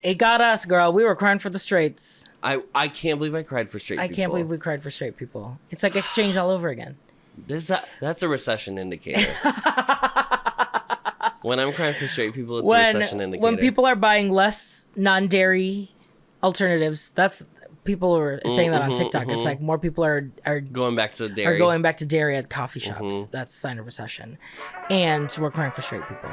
It got us, girl. We were crying for the straights. I can't believe I cried for straight people. I can't believe we cried for straight people. It's like exchange all over again. That's a recession indicator. When I'm crying for straight people, it's a recession indicator. When people are buying less non-dairy alternatives, that's people are saying that on TikTok. It's like more people are going back to dairy. Are going back to dairy at coffee shops. That's a sign of recession. And we're crying for straight people.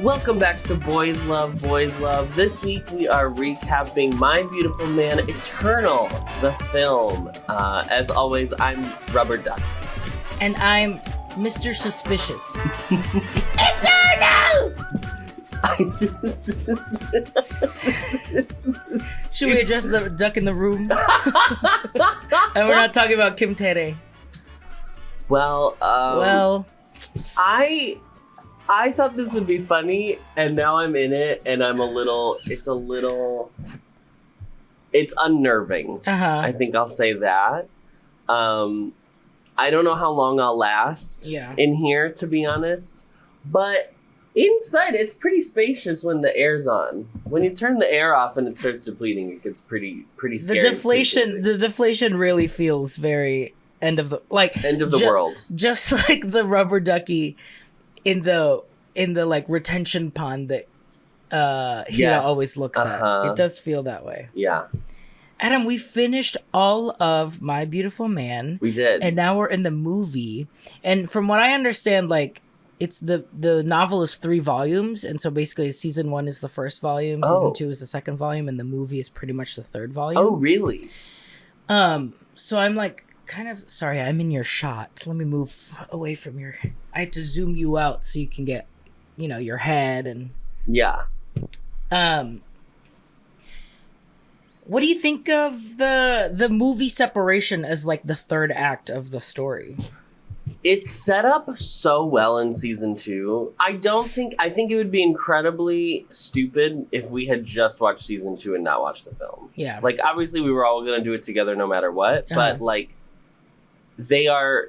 Welcome back to Boys Love, Boys Love. This week we are recapping My Beautiful Man Eternal, the film. As always, I'm Rubber Duck. And I'm Mr. Suspicious. Eternal! Should we address the duck in the room? And we're not talking about Kim Tere. Well, I thought this would be funny, and now I'm in it, and it's unnerving. I think I'll say that. I don't know how long I'll last in here, to be honest, but inside it's pretty spacious when the air's on. When you turn the air off and it starts depleting, it gets pretty scary. The deflation really feels very end of the world. Just like the rubber ducky in the like retention pond that Hira always looks at. It does feel that way. Yeah. Adam, we finished all of My Beautiful Man. We did. And now we're in the movie. And from what I understand, like it's the novel is 3 volumes, and so basically season 1 is the first volume, season 2 is the second volume, and the movie is pretty much the third volume. Oh, really? So I'm like kind of sorry, I'm in your shot. Let me move away from your. I had to zoom you out so you can get, your head and. Yeah. What do you think of the movie separation as like the third act of the story? It's set up so well in season 2. I think it would be incredibly stupid if we had just watched season 2 and not watched the film. Yeah. Like obviously we were all gonna do it together no matter what, but like they are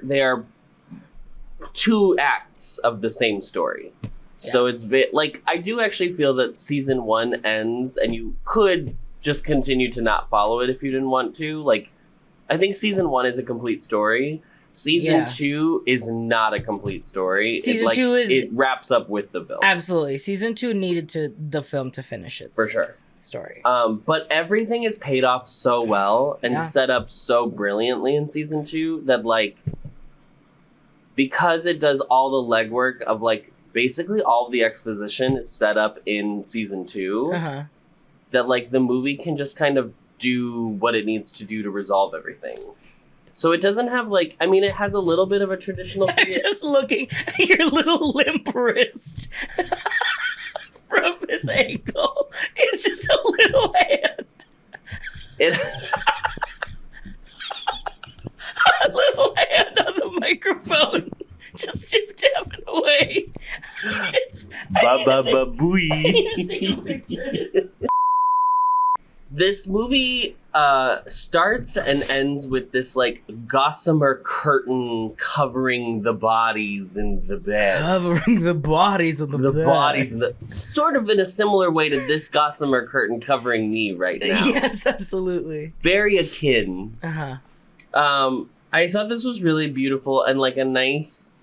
2 acts of the same story. Yeah. So it's like I do actually feel that season 1 ends and you could just continue to not follow it if you didn't want to. Like I think season 1 is a complete story. Season 2 is not a complete story. Season 2 it wraps up with the film. Absolutely. Season 2 needed the film to finish its for sure story. But everything is paid off so well and set up so brilliantly in season 2 that like because it does all the legwork of like basically all of the exposition is set up in season 2 that like the movie can just kind of do what it needs to do to resolve everything. So it doesn't have like, I mean, it has a little bit of a traditional. I'm just looking at your little limp wrist from this angle. It's just a little hand. It has a little hand on the microphone, just tapping away. It's ba-ba-ba-booey. This movie starts and ends with this like gossamer curtain covering the bodies in the bed. Covering the bodies in the bed. The bodies in the sort of in a similar way to this gossamer curtain covering me right now. Yes, absolutely. Very akin. I thought this was really beautiful and like a nice.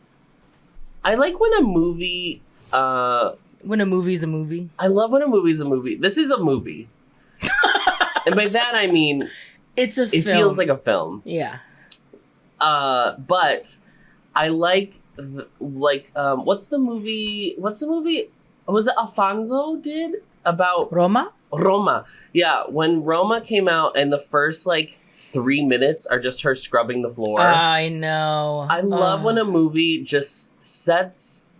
I like when a movie. When a movie's a movie. I love when a movie's a movie. This is a movie. And by that I mean it film. Feels like a film. Yeah. But I like what's the movie was it Alfonso did about Roma? Yeah, when Roma came out and the first like 3 minutes are just her scrubbing the floor. I know. I love when a movie just sets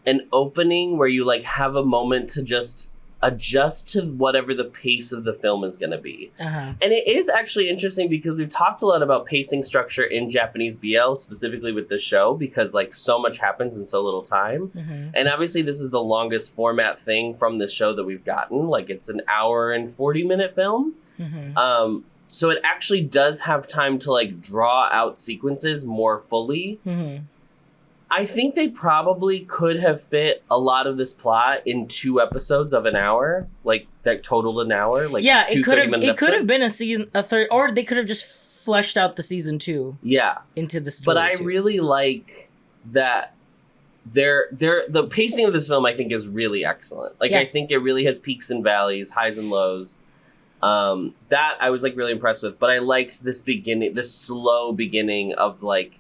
an opening where you like have a moment to just adjust to whatever the pace of the film is going to be. And it is actually interesting because we've talked a lot about pacing structure in Japanese BL, specifically with this show, because like so much happens in so little time. And obviously this is the longest format thing from this show that we've gotten. Like it's an hour and 40-minute film. So it actually does have time to like draw out sequences more fully. I think they probably could have fit a lot of this plot in 2 episodes of an hour, like that totaled an hour. Like yeah, it could have been a third, or they could have just fleshed out the season 2. Yeah, into the story. But I really like that. The pacing of this film, I think, is really excellent. Like, I think it really has peaks and valleys, highs and lows. That I was like really impressed with. But I liked this slow beginning of like.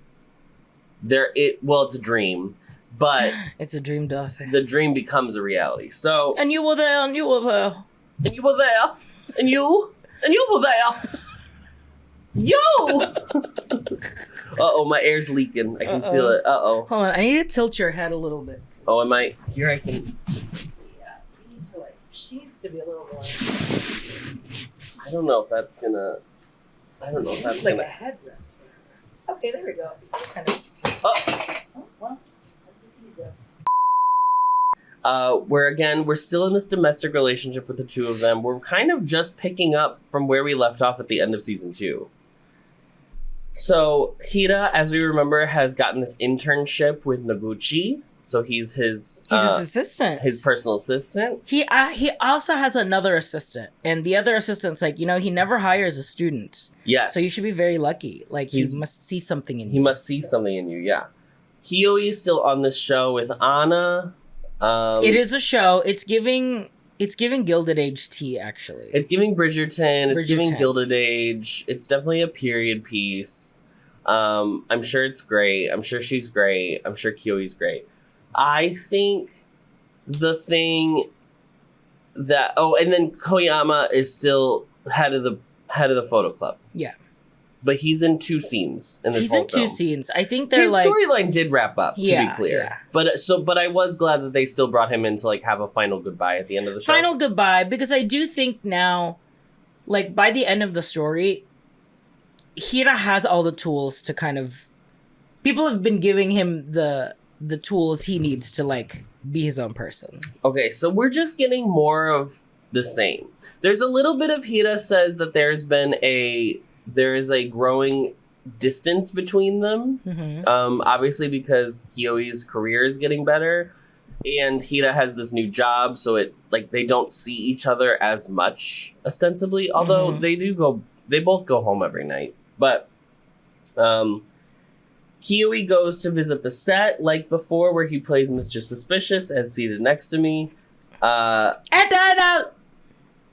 It's a dream, but it's a dream, Duff. The dream becomes a reality. So, and you were there, and you were there, and you were there, and you were there. You. My air's leaking. I can feel it. Hold on, I need to tilt your head a little bit. Oh, am I? Here I can. Yeah, she needs to be a little more. I don't know if that's gonna. It's like a headrest. Okay, there we go. Kind of. Oh, well, that's a teaser. We're still in this domestic relationship with the two of them. We're kind of just picking up from where we left off at the end of season 2. So Hira, as we remember, has gotten this internship with Noguchi. So he's his assistant, his personal assistant. He also has another assistant, and the other assistant's like, he never hires a student. Yes. So you should be very lucky. Like, he must see something in you. He must see something in you. Yeah. Hiyoi is still on this show with Anna. It is a show. It's giving Gilded Age tea, actually. It's giving Bridgerton. It's giving Gilded Age. It's definitely a period piece. I'm sure it's great. I'm sure she's great. I'm sure Kiyoi's great. I think the thing that and then Koyama is still head of the photo club. Yeah. But he's in 2 scenes in this whole film. He's in 2 scenes. I think they're his storyline did wrap up, to be clear. Yeah. But I was glad that they still brought him in to like have a final goodbye at the end of the show. Final goodbye, because I do think now, like, by the end of the story, Hira has all the tools to kind of. People have been giving him the tools he needs to like be his own person. Okay, so we're just getting more of the same. There's a little bit of Hira says that there is a growing distance between them. Mm-hmm. Obviously because Kiyoi's career is getting better and Hira has this new job, so they don't see each other as much ostensibly, although they both go home every night. But Kiyoi goes to visit the set like before, where he plays Mr. Suspicious as seated next to me.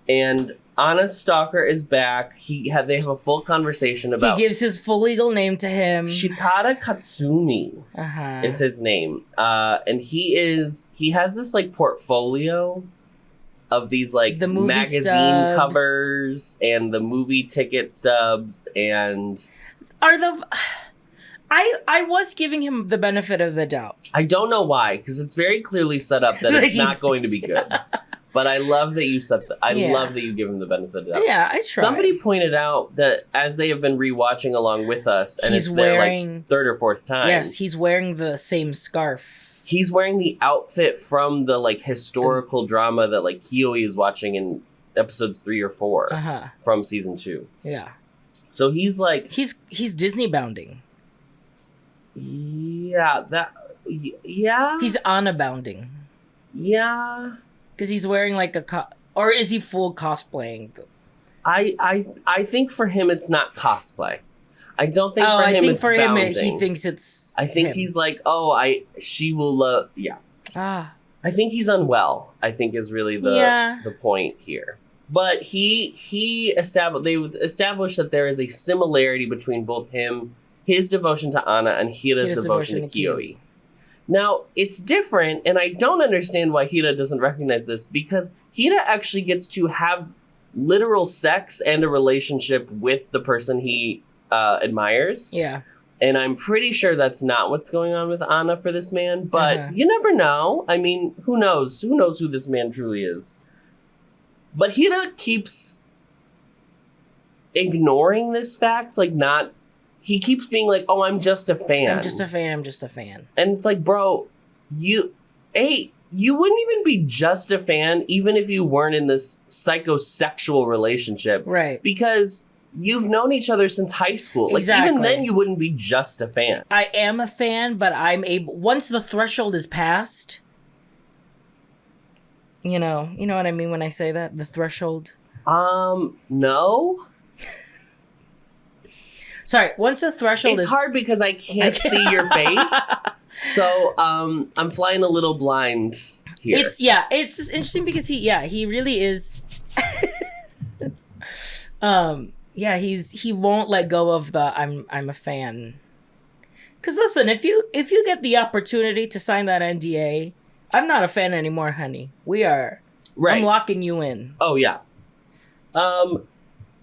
And Anna's stalker is back. They have a full conversation about. He gives his full legal name to him. Shikara Katsumi is his name, and he has this like portfolio of these like the magazine stubs. Covers and the movie ticket stubs and I was giving him the benefit of the doubt. I don't know why, because it's very clearly set up that it's not going to be good. But I love that you love that you give him the benefit of the doubt. Yeah, I tried. Somebody pointed out that as they have been rewatching along with us, and it's their like 3rd or 4th time. Yes, he's wearing the same scarf. He's wearing the outfit from the like historical drama that like Kiyoi is watching in episodes 3 or 4 from season 2. Yeah. So he's like he's Disney bounding. Yeah, he's Anna bounding. Yeah. Because he's wearing like or is he full cosplaying? I think for him it's not cosplay. I don't think for him it's bounding. He thinks it's I think he's like, she will love, yeah. I think he's unwell, I think is really the point here. But they established that there is a similarity between both his devotion to Anna and Hira's devotion to Kiyoi. Now, it's different, and I don't understand why Hira doesn't recognize this, because Hira actually gets to have literal sex and a relationship with the person he admires. Yeah. And I'm pretty sure that's not what's going on with Anna for this man, but you never know. I mean, who knows? Who knows who this man truly is? But Hira keeps ignoring this fact, he keeps being like, I'm just a fan. I'm just a fan. And it's like, bro, you wouldn't even be just a fan even if you weren't in this psychosexual relationship. Right. Because you've known each other since high school. Like, even then, you wouldn't be just a fan. I am a fan, but I'm able... Once the threshold is passed... You know what I mean when I say that? The threshold? No. Sorry, once the threshold It's hard because I can't see your face. So, I'm flying a little blind here. It's interesting because he really is... he won't let go of the I'm a fan. Because listen, if you get the opportunity to sign that NDA, I'm not a fan anymore, honey. We are. Right. I'm locking you in. Oh yeah.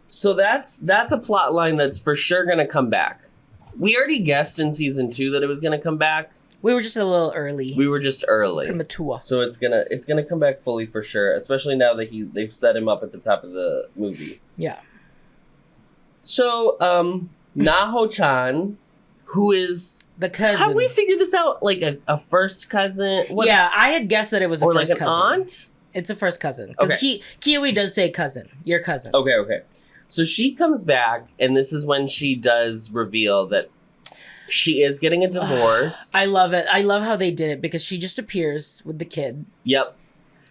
So that's a plot line that's for sure gonna come back. We already guessed in season 2 that it was gonna come back. We were just a little early. Premature. So it's gonna come back fully for sure, especially now that they've set him up at the top of the movie. Yeah. So, Naho-chan, who is the cousin. How do we figure this out? Like a first cousin? What? Yeah, I had guessed that it was a first cousin. Or like an aunt? It's a first cousin. Because Kiwi does say cousin. Your cousin. Okay. So she comes back, and this is when she does reveal that she is getting a divorce. I love it. I love how they did it, because she just appears with the kid. Yep.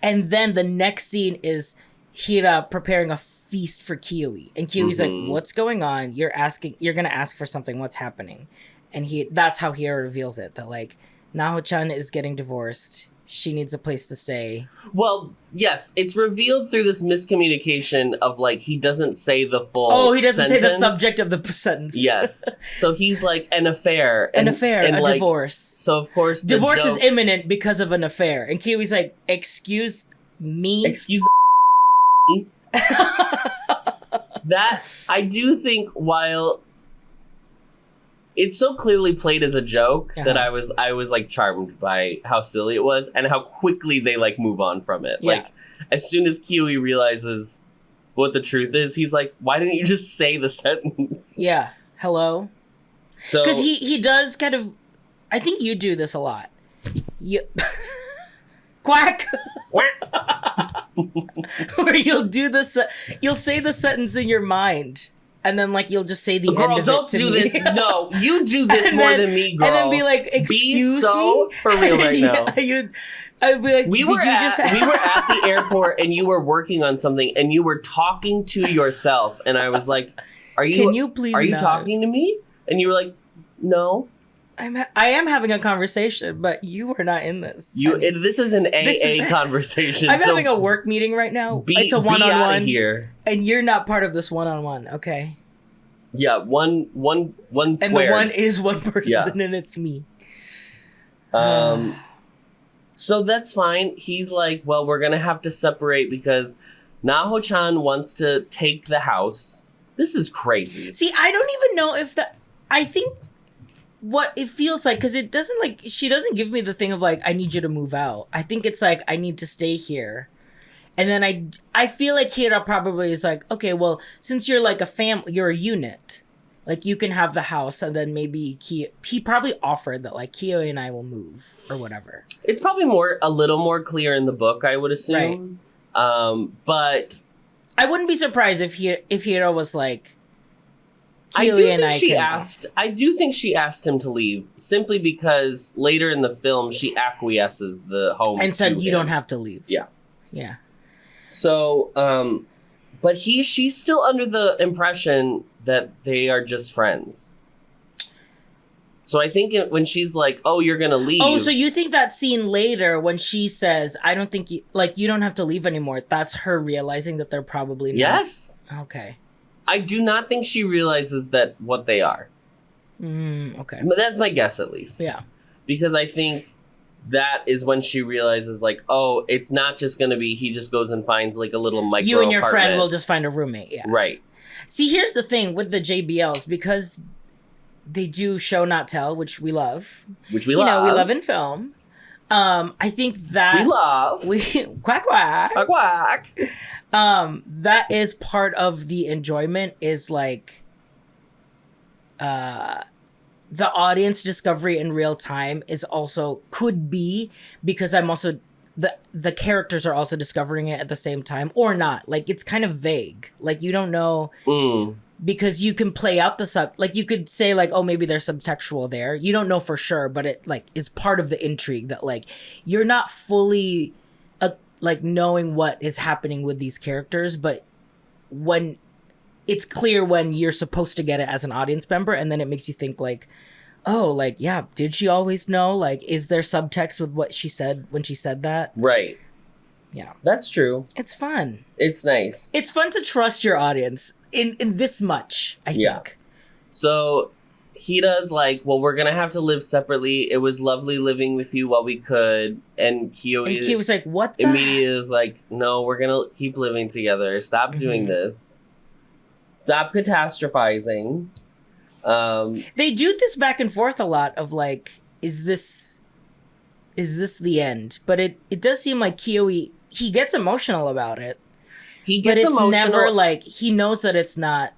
And then the next scene is Hira preparing a feast for Kiwi. And Kiwi's like, what's going on? You're going to ask for something. What's happening? And that's how Hira reveals it. That, like, Naho-chan is getting divorced. She needs a place to stay. Well, yes, it's revealed through this miscommunication of, like, he doesn't say the full he doesn't say the subject of the sentence. Yes. So he's like, an affair. A divorce. So, of course, divorce is imminent because of an affair. And Kiwi's like, excuse me? Excuse me? That, I do think, while... It's so clearly played as a joke that I was like charmed by how silly it was and how quickly they like move on from it. Yeah. Like as soon as Kiwi realizes what the truth is, he's like, "Why didn't you just say the sentence?" Yeah. Hello. So because he does kind of, I think you do this a lot. You quack. Where you'll say the sentence in your mind. And then, like, you'll just say the end of it to me. Girl, don't do this. No, you do this more than me, girl. And then be like, excuse me? For real right now. I'd be like, we were at the airport, and you were working on something, and you were talking to yourself. And I was like, are you talking to me? And you were like, no. I am having a conversation, but you are not in this. This is an AA conversation. I'm having a work meeting right now. It's a one-on-one here, and you're not part of this one-on-one. Okay. Yeah, one square. And the one is one person, and it's me. So that's fine. He's like, well, we're gonna have to separate because Naho-chan wants to take the house. This is crazy. See, I don't even know if that. I think. What it feels like, because it doesn't, like, she doesn't give me the thing of, like, I need you to move out. I think it's like, I need to stay here. And then I feel like Hira probably is like, okay, well, since you're like a family, you're a unit. Like, you can have the house, and then maybe he probably offered that, like, Kiyo and I will move, or whatever. It's probably a little more clear in the book, I would assume. Right. But I wouldn't be surprised if Hira was like, I do think she asked him to leave simply because later in the film she acquiesces the home and said you don't have to leave. Yeah. So, but she's still under the impression that they are just friends. So I think when she's like, "Oh, you're gonna leave." Oh, so you think that scene later when she says, "I don't think you don't have to leave anymore." That's her realizing that they're probably not. Yes. Okay. I do not think she realizes that what they are. Okay. But that's my guess, at least. Yeah. Because I think that is when she realizes, like, oh, it's not just going to be he just goes and finds, like, a little micro You and your apartment. friend will just find a roommate, yeah. Right. See, here's the thing with the JBLs, because they do show not tell, which we love. We love in film. I think that... Quack, quack. Quack, quack. That is part of the enjoyment is like the audience discovery in real time is also could be because I'm also the characters are also discovering it at the same time or not. Like it's kind of vague. Like you don't know because you can play out the like you could say like, oh, maybe there's subtextual there. You don't know for sure, but it like is part of the intrigue that like you're not fully like knowing what is happening with these characters, but when it's clear when you're supposed to get it as an audience member, and then it makes you think like, oh, like, yeah, did she always know? Like, is there subtext with what she said when she said that? Right. Yeah. That's true. It's fun. It's nice. It's fun to trust your audience in this much, I think. So Hira's like, well, we're going to have to live separately. It was lovely living with you while we could. And Kiyomi was like, what the immediately is like, no, we're going to keep living together. Stop doing this. Stop catastrophizing. They do this back and forth a lot of like, is this the end? But it does seem like Kiyomi, he gets emotional about it. He gets emotional. But it's never like, he knows that it's not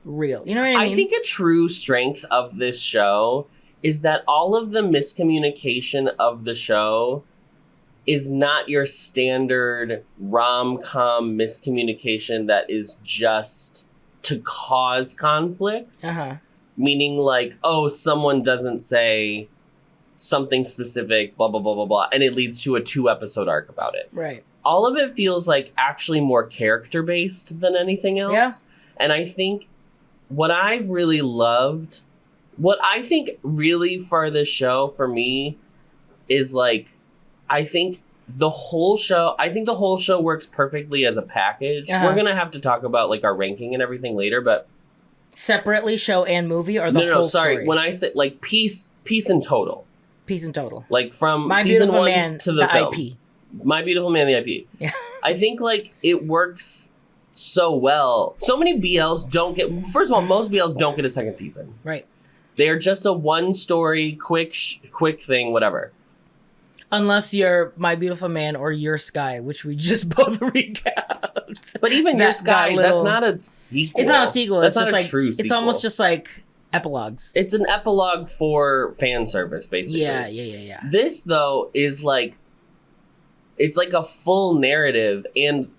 real. You know what I mean? I think a true strength of this show is that all of the miscommunication of the show is not your standard rom-com miscommunication that is just to cause conflict. Meaning like, oh, someone doesn't say something specific, blah, blah, blah, blah, blah, and it leads to a 2-episode arc about it. Right. All of it feels like actually more character-based than anything else. Yeah. And I think what I've really loved, what I think really for this show, for me, is like, I think the whole show works perfectly as a package. We're going to have to talk about like our ranking and everything later, but separately, show and movie, or the whole sorry. story? When I say like piece in total. Piece in total. Like from My season Beautiful 1 Man, to the film. IP. My Beautiful Man, the IP. Yeah. I think like it works so well. So many BLs don't get. First of all, most BLs don't get a second season. Right. They're just a one story, quick thing, whatever. Unless you're My Beautiful Man or Your Sky, which we just both recapped. But even Your Sky, that's not a sequel. It's not a sequel. That's it's just not a like true sequel. It's almost just like epilogues. It's an epilogue for fan service, basically. Yeah. This though is like, it's like a full narrative, and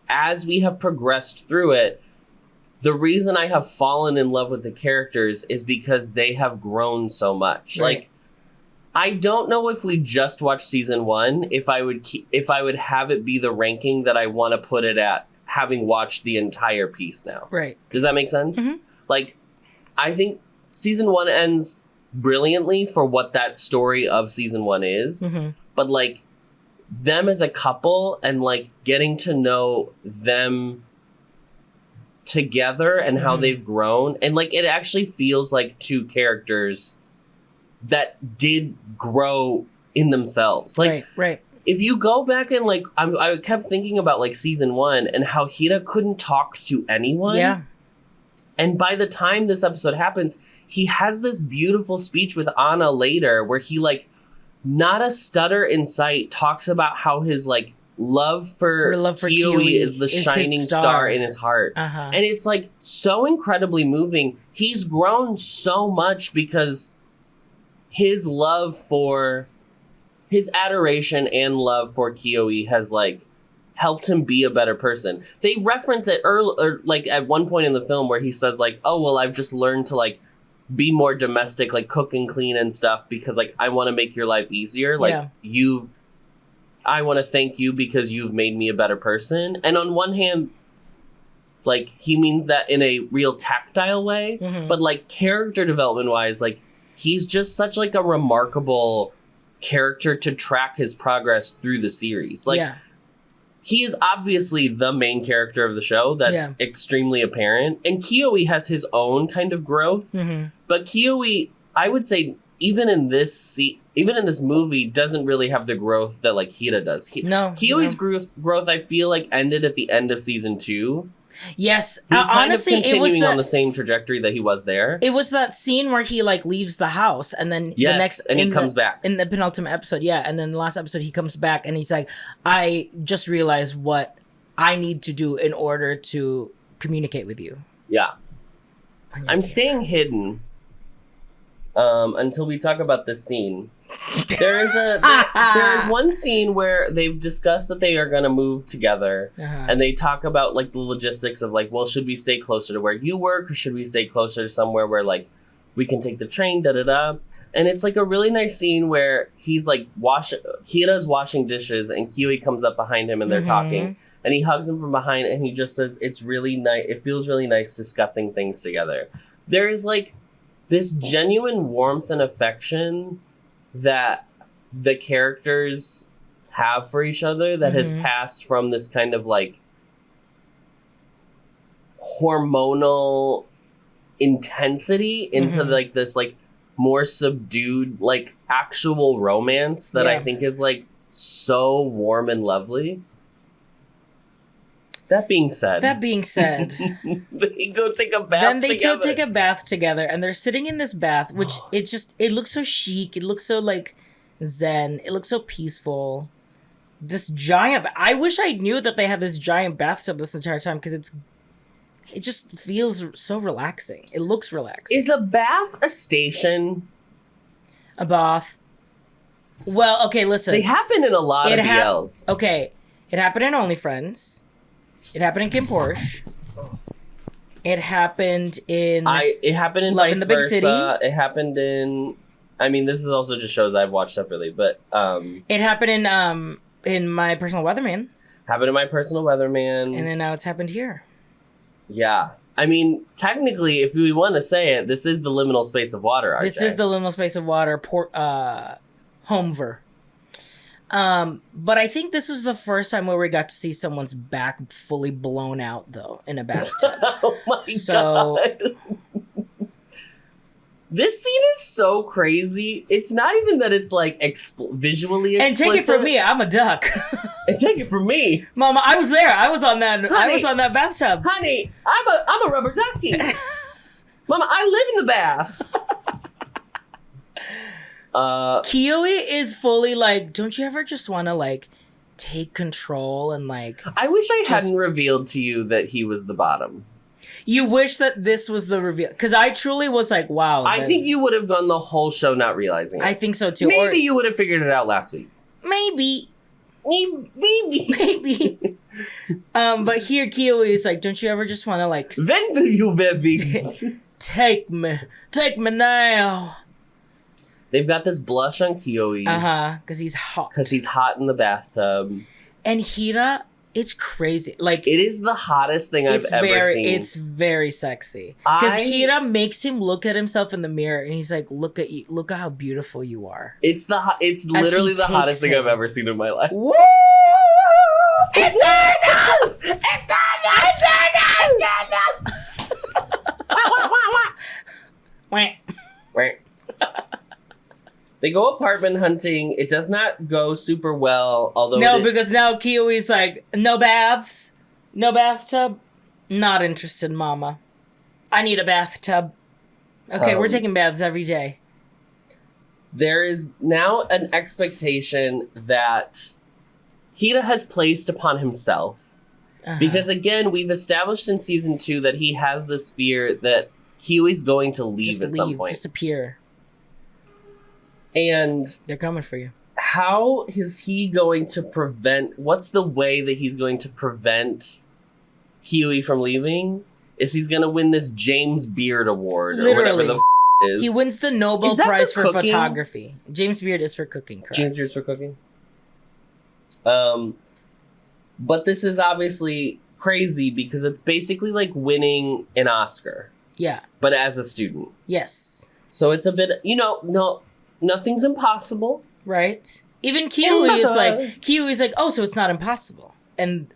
as we have progressed through it, the reason I have fallen in love with the characters is because they have grown so much. Right. Like, I don't know if we just watched season 1, if I would have it be the ranking that I want to put it at, having watched the entire piece now. Right. Does that make sense? Mm-hmm. Like, I think season 1 ends brilliantly for what that story of season 1 is. Mm-hmm. But like, them as a couple and like getting to know them together and how they've grown, and like it actually feels like two characters that did grow in themselves. Like, right. If you go back and like, I kept thinking about like season 1 and how Hira couldn't talk to anyone. Yeah. And by the time this episode happens, he has this beautiful speech with Anna later where he like, not a stutter in sight, talks about how his like love for Kiyomi is the shining star in his heart. And it's like so incredibly moving. He's grown so much because his love for, his adoration and love for Kiyomi has like helped him be a better person. They reference it early, or like at one point in the film where he says like, oh, well, I've just learned to like be more domestic, like cook and clean and stuff, because like I want to make your life easier. Like I want to thank you because you've made me a better person. And on one hand, like he means that in a real tactile way, but like character development wise, like he's just such like a remarkable character to track his progress through the series. Like he is obviously the main character of the show. That's extremely apparent. And Kiyomi has his own kind of growth. But Kiyomi, I would say, even in this movie, doesn't really have the growth that like Hira does. Kiyomi's growth, I feel like, ended at the end of season 2. Yes, he's kind honestly, of continuing it was on the same trajectory that he was there. It was that scene where he like leaves the house, and then the next, and he comes back in the penultimate episode. Yeah, and then the last episode he comes back, and he's like, "I just realized what I need to do in order to communicate with you." Yeah, I'm staying hidden until we talk about this scene. There is one scene where they've discussed that they are going to move together, and they talk about like the logistics of like, well, should we stay closer to where you work, or should we stay closer to somewhere where like we can take the train, da da da. And it's like a really nice scene where he's like Hira's washing dishes, and Kiwi comes up behind him, and they're talking, and he hugs him from behind, and he just says, "It's really nice. It feels really nice discussing things together." There is like this genuine warmth and affection that the characters have for each other that has passed from this kind of like hormonal intensity into like this like more subdued like actual romance that I think is like so warm and lovely. That being said, they go take a bath. Then they go take a bath together, and they're sitting in this bath, which it looks so chic. It looks so like zen. It looks so peaceful. This giant. I wish I knew that they had this giant bathtub this entire time, because it just feels so relaxing. It looks relaxing. Is a bath a station? A bath. Well, okay, listen. They happen in a lot of BLs. Okay, it happened in OnlyFriends. It happened in Kim Porsche. It happened in Love in the Big Versa. City. It happened in. I mean, this is also just shows I've watched separately, but it happened in My Personal Weatherman. Happened in My Personal Weatherman, and then now it's happened here. Yeah, I mean, technically, if we want to say it, this is the liminal space of water. RJ. This is the liminal space of water. Homever. But I think this was the first time where we got to see someone's back fully blown out, though, in a bathtub. Oh my god. This scene is so crazy. It's not even that it's like visually explicit. And take it from me, I'm a duck. And take it from me, Mama. I was there. I was on that bathtub. Honey, I'm a rubber ducky. Mama, I live in the bath. Kiwi is fully like, don't you ever just want to like take control and like... I wish I hadn't revealed to you that he was the bottom. You wish that this was the reveal, because I truly was like, wow. I think you would have gone the whole show not realizing it. I think so too. Maybe you would have figured it out last week. Maybe. But here Kiwi is like, don't you ever just want to like... Then will you, babies. Take me now. They've got this blush on Kiwi. Because he's hot. Because he's hot in the bathtub. And Hira, it's crazy. Like, it is the hottest thing I've ever seen. It's very sexy. Because Hira makes him look at himself in the mirror, and he's like, "Look at you! Look at how beautiful you are." It's literally the hottest thing I've ever seen in my life. Woo! Eternal! Wait. They go apartment hunting. It does not go super well, although... No, because now Kiwi's like, no baths, no bathtub. Not interested, mama. I need a bathtub. Okay, we're taking baths every day. There is now an expectation that Hira has placed upon himself. Because again, we've established in season 2 that he has this fear that Kiwi's going to leave at some point. Disappear. And they're coming for you. How is he going to prevent... What's the way that he's going to prevent Kiwi from leaving? Is he's going to win this James Beard Award or whatever the is? He wins the Nobel Prize for photography. James Beard is for cooking, correct? James Beard's for cooking? But this is obviously crazy because it's basically like winning an Oscar. Yeah. But as a student. Yes. So it's a bit... Nothing's impossible. Right. Even Kiwi's like, oh, so it's not impossible. And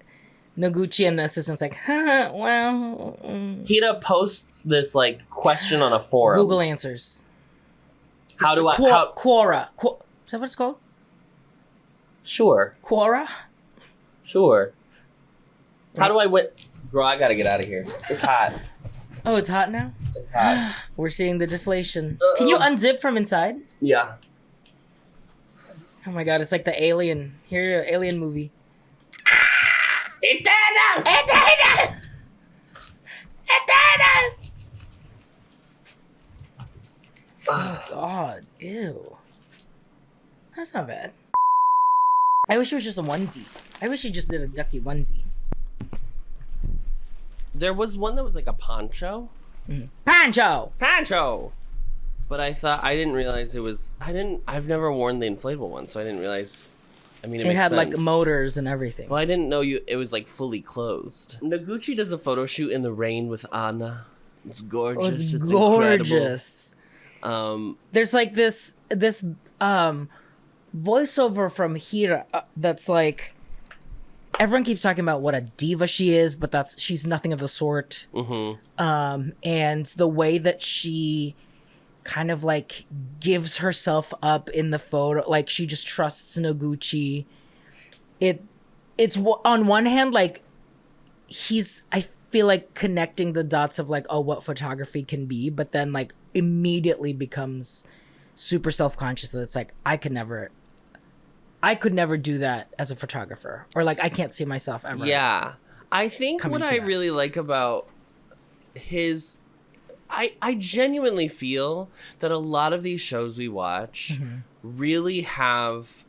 Noguchi and the assistant's like, well... Hira posts this, like, question on a forum. Google answers. How do I... Quora. Is that what it's called? Sure. Quora? Sure. How do I win... Bro, I gotta get out of here. It's hot. Oh, it's hot now? It's hot. We're seeing the deflation. Can you unzip from inside? Yeah. Oh my god, it's like the Alien. Here, Alien movie. Eternal! Oh god, ew. That's not bad. I wish it was just a onesie. I wish he just did a ducky onesie. There was one that was like a poncho. Poncho! But I didn't realize it was... I've never worn the inflatable one, so I didn't realize... I mean, it had sense. like motors and everything. Well, I didn't know it was like fully closed. Noguchi does a photo shoot in the rain with Anna. It's gorgeous. It's gorgeous. Incredible. There's like this voiceover from Hira that's like, everyone keeps talking about what a diva she is, but she's nothing of the sort. Mm-hmm. And the way that she kind of like gives herself up in the photo, like she just trusts Noguchi. It's on one hand like I feel like connecting the dots of like, oh, what photography can be, but then like immediately becomes super self-conscious that it's like I could never do that as a photographer, or like I can't see myself ever. Yeah, I think what I really like about his, I genuinely feel that a lot of these shows we watch really have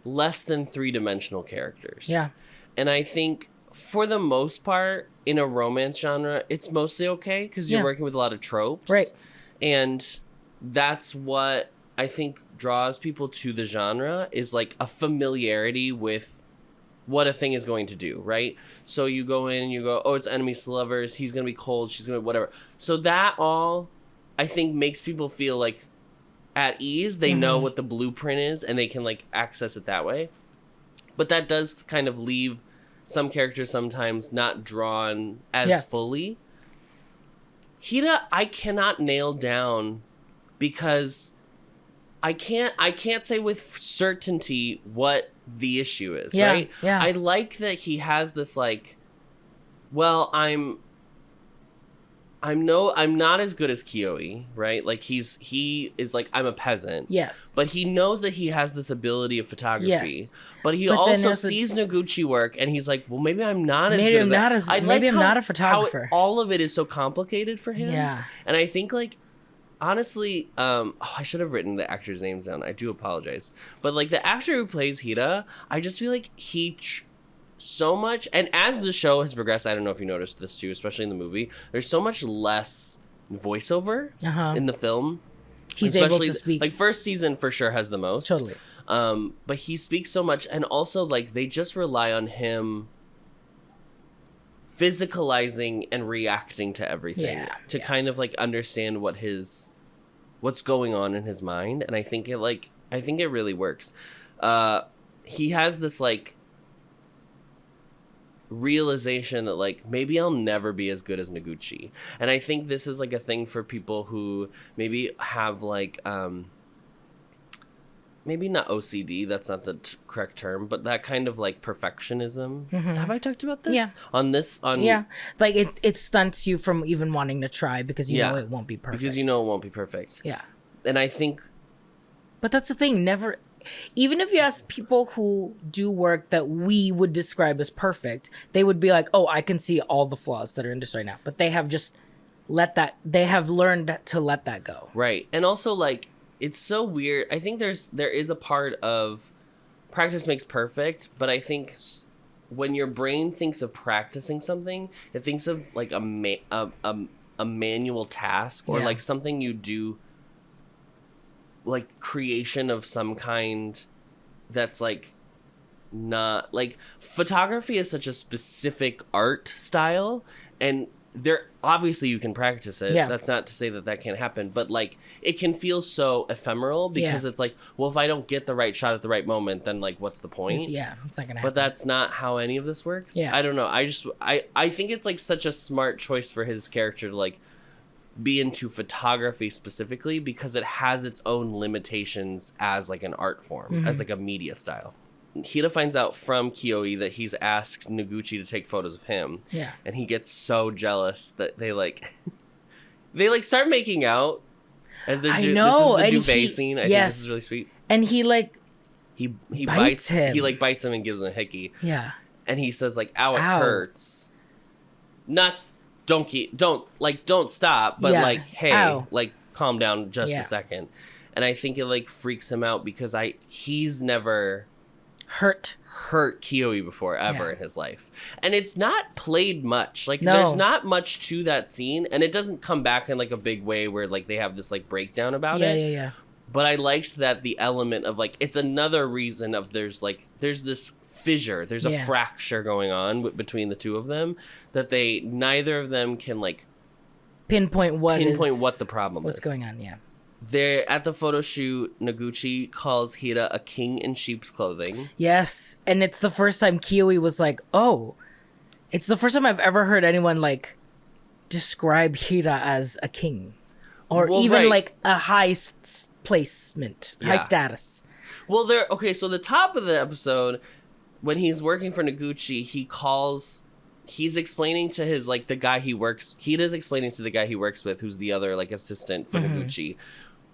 less than 3-dimensional characters. Yeah, and I think for the most part in a romance genre, it's mostly okay because you're working with a lot of tropes, right? And that's what I think draws people to the genre, is like a familiarity with what a thing is going to do, right? So you go in and you go, oh, it's enemies to lovers, he's gonna be cold, she's gonna be whatever. So that all, I think, makes people feel like at ease. They know what the blueprint is and they can like access it that way. But that does kind of leave some characters sometimes not drawn as fully. Hira, I cannot nail down because I can't say with certainty what the issue is, right? Yeah. I like that he has this like, well, I'm not as good as Kioi, right? Like he is like, I'm a peasant. Yes. But he knows that he has this ability of photography. Yes. But he also sees Noguchi work and he's like, well, maybe I'm not as maybe good I'm not as maybe I'm not a photographer. All of it is so complicated for him. Yeah. And I think like, honestly, I should have written the actors' names down. I do apologize. But like the actor who plays Hira, I just feel like he so much, and as the show has progressed, I don't know if you noticed this too, especially in the movie, there's so much less voiceover in the film. He's able to speak. Like first season for sure has the most. Totally. But he speaks so much, and also like they just rely on him physicalizing and reacting to everything to kind of like understand what's going on in his mind. And I think it really works. He has this like realization that like maybe I'll never be as good as Noguchi, and I think this is like a thing for people who maybe have like maybe not OCD, that's not the correct term, but that kind of like perfectionism. Have I talked about this? Yeah. Yeah. Like it stunts you from even wanting to try because you know it won't be perfect. Because you know it won't be perfect. Yeah. And I think... But that's the thing, never... Even if you ask people who do work that we would describe as perfect, they would be like, oh, I can see all the flaws that are in this right now. But they have just they have learned to let that go. Right. And also like, it's so weird. I think there is a part of practice makes perfect, but I think when your brain thinks of practicing something, it thinks of like a manual task or like something you do, like creation of some kind that's like not like photography is such a specific art style, and there obviously you can practice it. That's not to say that can't happen, but like it can feel so ephemeral because it's like, well, if I don't get the right shot at the right moment, then like what's the point? It's not gonna happen. But that's not how any of this works. I don't know. I think it's like such a smart choice for his character to like be into photography specifically because it has its own limitations as like an art form, as like a media style. Hira finds out from Kioi that he's asked Noguchi to take photos of him. Yeah. And he gets so jealous that they like start making out as they're this is the duvet scene. I think this is really sweet. And he like he bites him. He like bites him and gives him a hickey. Yeah. And he says like, ow, it hurts. Don't stop, but like, hey, like calm down just a second. And I think it like freaks him out because he's never hurt Kiyoe before ever in his life. And it's not played much. Like there's not much to that scene, and it doesn't come back in like a big way where like they have this like breakdown about it. Yeah. But I liked that the element of like it's another reason of there's this fissure, there's a fracture going on between the two of them that neither of them can like pinpoint what the problem what's going on. They're at the photo shoot. Noguchi calls Hira a king in sheep's clothing. Yes, and it's the first time Kiyoe was like, oh, it's the first time I've ever heard anyone like describe Hira as a king, or even like a high placement, high status. Well, so the top of the episode, when he's working for Noguchi, he's explaining to his like the guy Hira's explaining to the guy he works with, who's the other like assistant for Noguchi,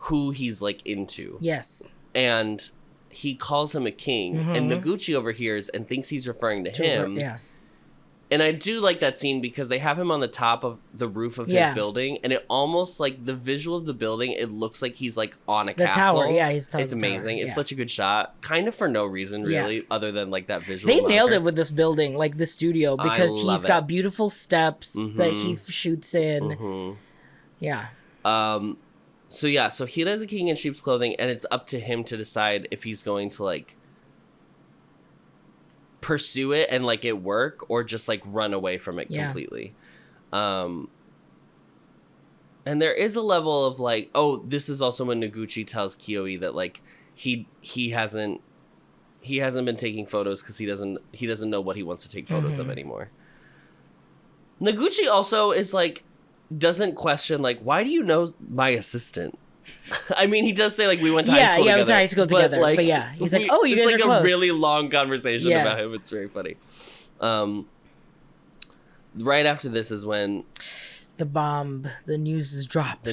who he's like into. Yes. And he calls him a king, and Noguchi overhears and thinks he's referring to him. Yeah. And I do like that scene because they have him on the top of the roof of his building, and it almost like the visual of the building, it looks like he's like on a castle. Tower. Yeah, he's It's amazing. It's such a good shot, kind of for no reason really, other than like that visual. They nailed it with this building, like the studio, because he's got beautiful steps that he shoots in. Yeah. So Hira is a king in sheep's clothing, and it's up to him to decide if he's going to like pursue it and like it work, or just like run away from it completely. And there is a level of like, oh, this is also when Noguchi tells Kiyoe that like he hasn't been taking photos because he doesn't know what he wants to take photos of anymore. Noguchi also is like doesn't question like, why do you know my assistant? I mean, he does say like we went to high school together. Yeah, we went to high school together. But he's like, oh, you guys are close. It's like a really long conversation about him. It's very funny. Right after this is when the news is dropped.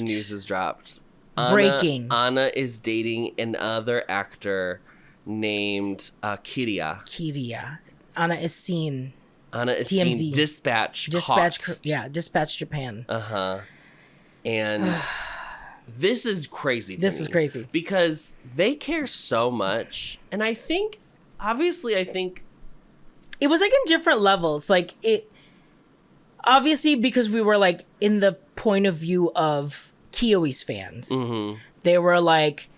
Breaking. Anna is dating another actor named Kiria. Anna is seen Dispatch Japan. And this is crazy to me. Crazy because they care so much, and I think it was like in different levels. Like it obviously because we were like in the point of view of Kiyoe's fans. They were like,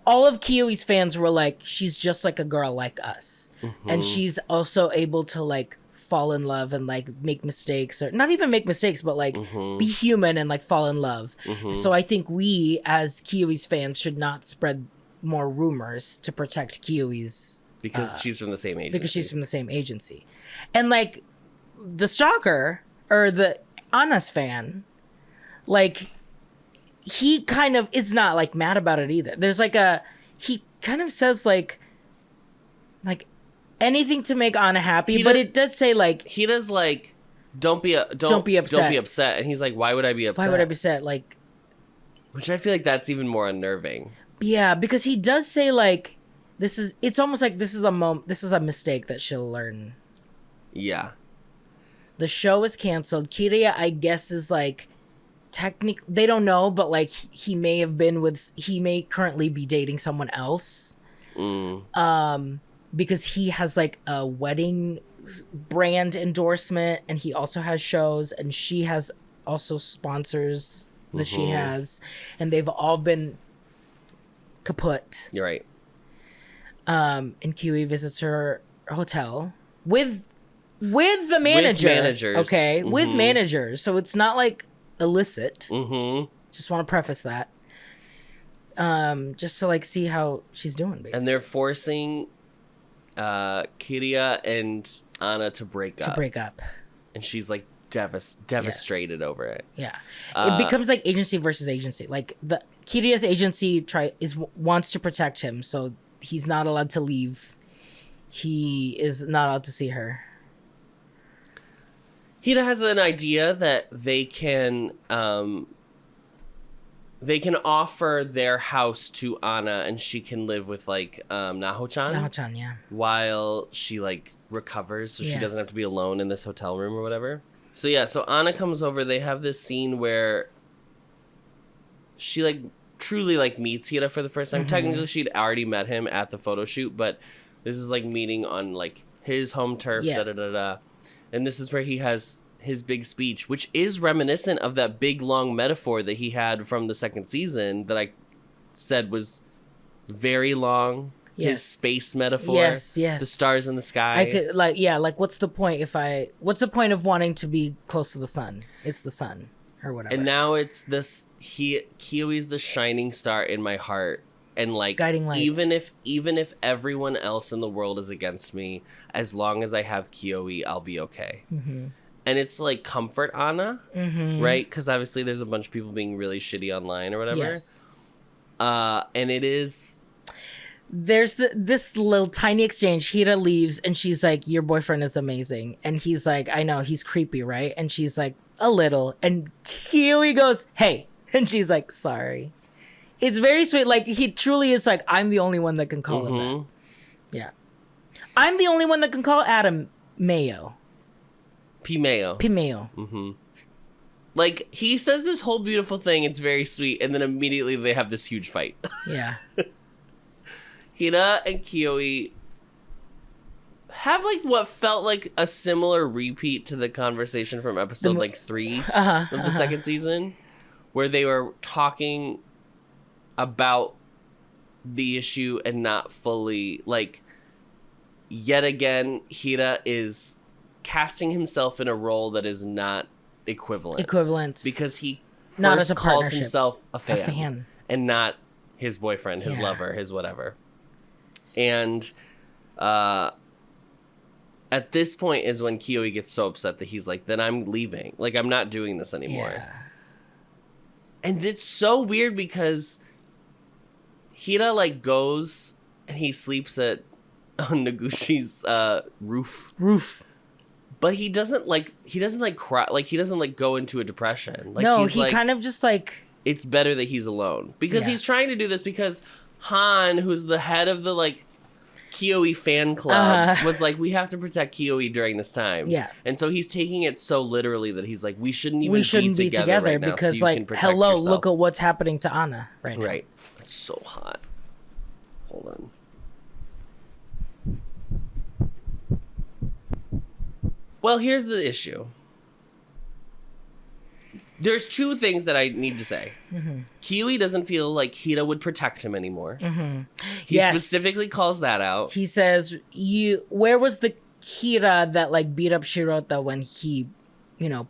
all of Kiyoe's fans were like, she's just like a girl like us, and she's also able to like fall in love and like make mistakes, or not even make mistakes, but like be human and like fall in love. So I think we as Kiyoe's fans should not spread more rumors to protect Kiyoe's because she's from the same agency. And like the stalker or the Anna's fan, like he kind of is not like mad about it either. There's like he kind of says like anything to make Anna happy, but it does say like he does like don't be upset. Don't be upset, and he's like, why would I be upset? Like, which I feel like that's even more unnerving. Yeah, because he does say like it's almost like this is a mistake that she'll learn. Yeah. The show is canceled. Kiria, I guess, is like they don't know, but like he may currently be dating someone else. Because he has like a wedding brand endorsement, and he also has shows, and she has also sponsors that she has, and they've all been kaput. You're right. And Kiyoe visits her hotel with the manager. With managers. Okay, with managers. So it's not like illicit. Just want to preface that. Just to like see how she's doing, basically. And they're forcing Kiria and Anna to break up. And she's like devastated over it. Yeah. It becomes like agency versus agency. Like the Kiria's agency wants to protect him, so he's not allowed to leave. He is not allowed to see her. Hira has an idea that they can offer their house to Anna, and she can live with like Naho-chan. Naho-chan, yeah. While she like recovers, so she doesn't have to be alone in this hotel room or whatever. So Anna comes over. They have this scene where she like truly like meets Hira for the first time. Technically, she'd already met him at the photo shoot, but this is like meeting on like his home turf. Yes. And this is where he has his big speech, which is reminiscent of that big long metaphor that he had from the second season that I said was very long. Yes. His space metaphor. Yes. The stars in the sky. I could like what's the point of wanting to be close to the sun? It's the sun or whatever. And now it's this Kiyoi's the shining star in my heart. And like guiding light. even if everyone else in the world is against me, as long as I have Kiyoi, I'll be okay. Mm-hmm. And it's like comfort Anna, right? Because obviously there's a bunch of people being really shitty online or whatever. Yes. And it is. There's this little tiny exchange. Hira leaves and she's like, your boyfriend is amazing. And he's like, I know, he's creepy, right? And she's like, a little. And Kiyoi goes, hey. And she's like, sorry. It's very sweet. Like, he truly is like, I'm the only one that can call him that. Yeah. I'm the only one that can call Adam Mayo. P. Mayo. Mm-hmm. Like, he says this whole beautiful thing. It's very sweet. And then immediately they have this huge fight. Yeah. Hira and Kiyoi have like what felt like a similar repeat to the conversation from episode 3 of the second season, where they were talking about the issue and not fully, like, yet again Hira is casting himself in a role that is not equivalent because he not as a calls himself a fan and not his boyfriend, his lover, his whatever. And at this point is when Kiyoi gets so upset that he's like, then I'm leaving. Like, I'm not doing this anymore. Yeah. And it's so weird because Hira, like, goes and he sleeps on Noguchi's roof. But he doesn't cry. Like, he doesn't, go into a depression. Like, no, he kind of just, like... It's better that he's alone. Because he's trying to do this because Han, who's the head of the, like, Kiyoi fan club, was like, we have to protect Kiyoi during this time. Yeah. And so he's taking it so literally that he's like, we shouldn't be together right now, because, so like, hello, yourself. Look at what's happening to Anna right now. Right. It's so hot. Hold on. Well, here's the issue. There's two things that I need to say. Kiyoi doesn't feel like Hira would protect him anymore. He specifically calls that out. He says, where was the Hira that, like, beat up Shirota when he,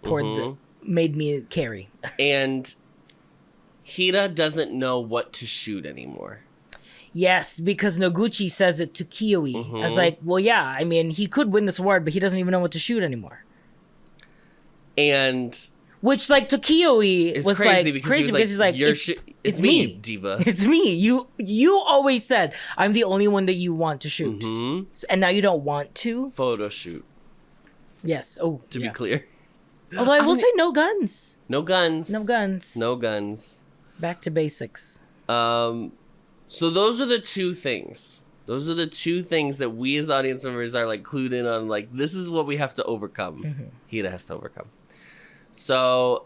poured made me carry? And Hira doesn't know what to shoot anymore. Yes, because Noguchi says it to Kiyoi. As like, well, yeah, I mean, he could win this award, but he doesn't even know what to shoot anymore. And... Which, like, to Kiyoi was crazy like because he's like, it's me, diva. It's me. You always said I'm the only one that you want to shoot, and now you don't want to photo shoot. Yes. Oh, to be clear. Although I will say no guns. No guns. No guns. No guns. Back to basics. So those are the two things. Those are the two things that we as audience members are like clued in on. Like, this is what we have to overcome. Hira has to overcome. So,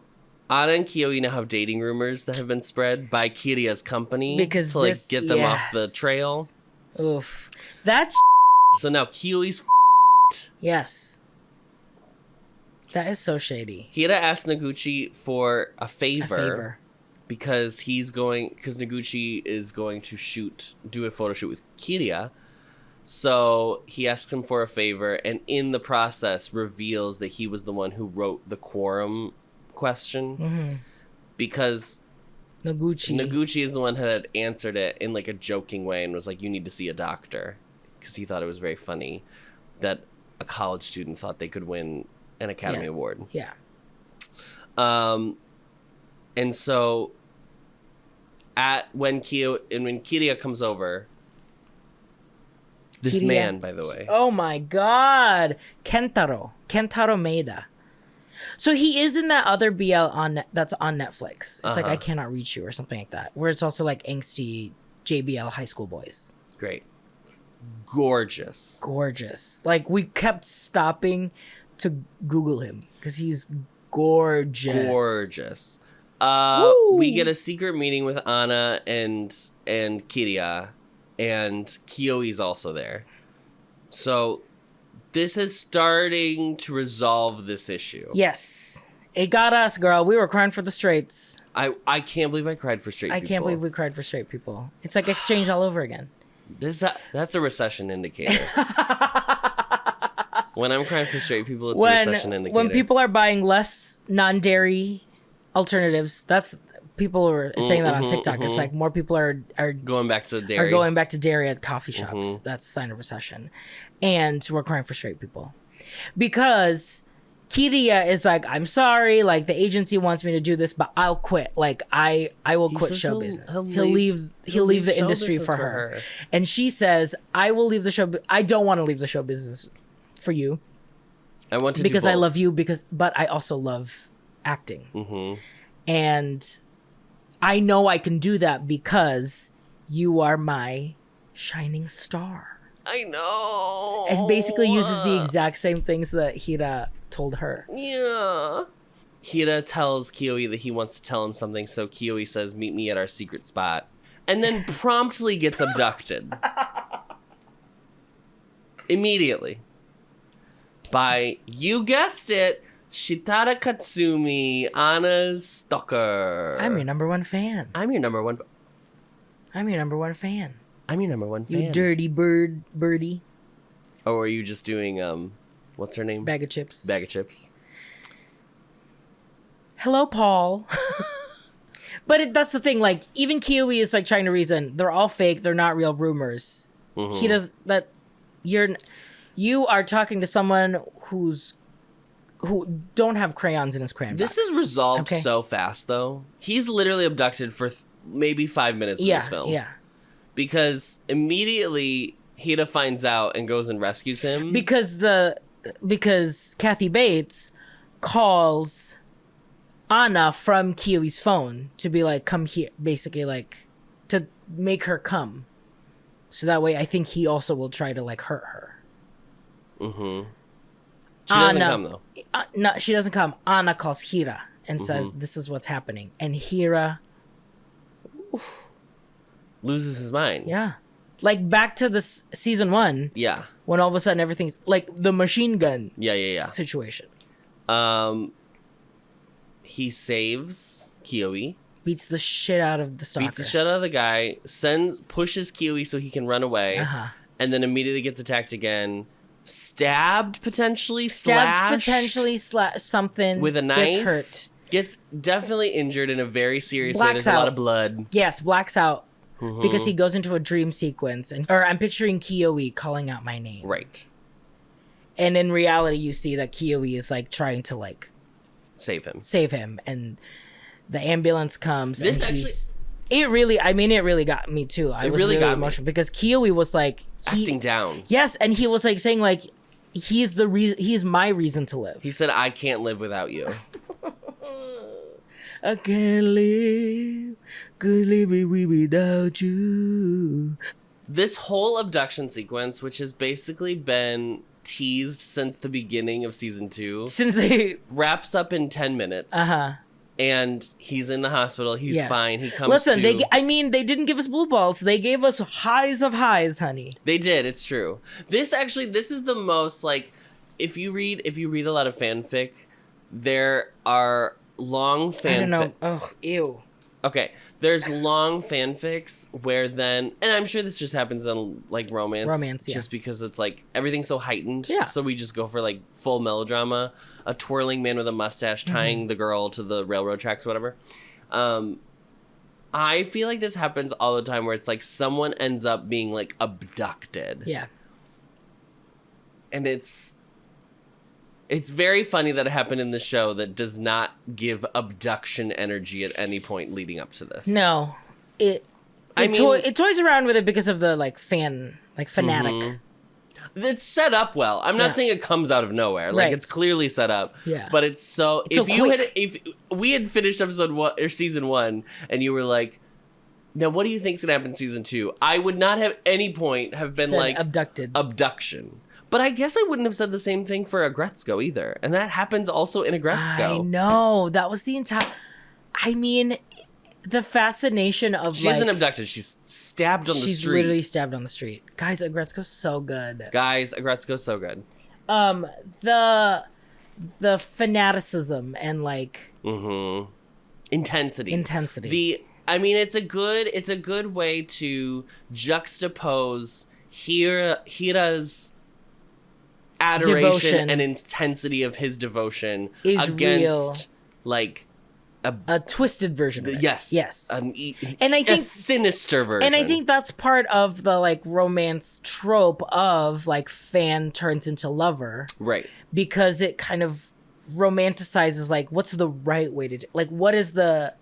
Anna and Kiyoi now have dating rumors that have been spread by Kiria's company because to, like, get them off the trail. Oof. That's so now Kiyoi Yes. That is so shady. Hira asked Noguchi for a favor. Because Noguchi is going to do a photo shoot with Kiria. So he asks him for a favor, and in the process reveals that he was the one who wrote the quorum question. Because Noguchi is the one who had answered it in like a joking way and was like, you need to see a doctor. Because he thought it was very funny that a college student thought they could win an Academy Award. Yeah. And so when Kiria comes over, this man, by the way. Oh my god. Kentaro Maeda. So he is in that other BL that's on Netflix. It's like I Cannot Reach You or something like that. Where it's also like angsty JBL high school boys. Great. Gorgeous. Like, we kept stopping to Google him because he's gorgeous. We get a secret meeting with Anna and Kiria, and Kyoi's also there. So this is starting to resolve this issue. Yes. It got us, girl. We were crying for the straights. I can't believe I cried for straight people. I can't believe we cried for straight people. It's like exchange all over again. That's a recession indicator. When I'm crying for straight people, it's a recession indicator. When people are buying less non-dairy alternatives, that's people are saying that on TikTok. It's like more people are going back to dairy. Are going back to dairy at coffee shops. That's a sign of recession. And we're crying for straight people. Because Kiria is like, I'm sorry, like the agency wants me to do this, but I'll quit. Like I will quit show business. He'll leave the industry for her. And she says, I will leave the show. I don't want to leave the show business for you. I want to because I love you but I also love acting. And I know I can do that because you are my shining star. I know. And basically uses the exact same things that Hira told her. Yeah. Hira tells Kioi that he wants to tell him something, so Kioi says, meet me at our secret spot. And then promptly gets abducted. Immediately. By, you guessed it, Shitara Katsumi, Anna's stalker. I'm your number one fan. I'm your number one fan. You dirty birdie. Oh, are you just doing, what's her name? Bag of chips. Hello, Paul. But that's the thing, like, even Kiwi is, like, trying to reason. They're all fake. They're not real rumors. He does that. You are talking to someone who don't have crayons in his crayon box. This is resolved so fast, though. He's literally abducted for maybe 5 minutes in this film. Yeah. Because immediately Hida finds out and goes and rescues him. Because Kathy Bates calls Anna from Kiwi's phone to be like, come here, basically, like, to make her come. So that way I think he also will try to, like, hurt her. She doesn't come, though. No, she doesn't come. Anna calls Hira and says, this is what's happening. And Hira loses his mind. Yeah. Like, back to the season 1. Yeah. When all of a sudden everything's, like, the machine gun situation. He saves Kioi. Beats the shit out of the stalker. Beats the shit out of the guy. Pushes Kioi so he can run away. And then immediately gets attacked again. Stabbed potentially, something. With a knife. Gets hurt. Gets definitely injured in a very serious way. There's a lot of blood. Yes, blacks out. Because he goes into a dream sequence. Or I'm picturing Kioi calling out my name. Right. And in reality, you see that Kioi is, like, trying to, like, save him. And the ambulance comes. It really got me too. I was really emotional because Kiwi was like acting down. Yes, and he was like saying like he's my reason to live. He said, I can't live without you. I can't live, could live without you. This whole abduction sequence, which has basically been teased since the beginning of season 2, wraps up in 10 minutes. And he's in the hospital. He's fine. He comes. Listen, they didn't give us blue balls. They gave us highs of highs, honey. They did. It's true. This is the most, like, if you read a lot of fanfic, there are long fanfic. I don't know. Oh, ew. Okay, there's long fanfics where then, and I'm sure this just happens in, like, romance, just because it's, like, everything's so heightened, so we just go for, like, full melodrama, a twirling man with a mustache tying the girl to the railroad tracks, whatever. I feel like this happens all the time where it's, like, someone ends up being, like, abducted. Yeah. And it's very funny that it happened in the show that does not give abduction energy at any point leading up to this. No. It toys around with it because of the, like, fanatic. It's set up well. I'm not saying it comes out of nowhere. Like, it's clearly set up. Yeah. But it's so... If we had finished episode 1 or season 1 and you were like, now what do you think's gonna happen in season 2? I would not have any point have been like... Abduction. But I guess I wouldn't have said the same thing for Agretzko either. And that happens also in Agretzko. I know. That was the entire... I mean, the fascination of she isn't abducted. She's stabbed on the street. She's literally stabbed on the street. Guys, Agretzko's so good. The fanaticism and like intensity. It's a good way to juxtapose Hira's adoration and intensity of his devotion against real. Like a twisted version of it. Yes. And I think a sinister version. And I think that's part of the like romance trope of like fan turns into lover. Right. Because it kind of romanticizes like what's the right way to do, like what's the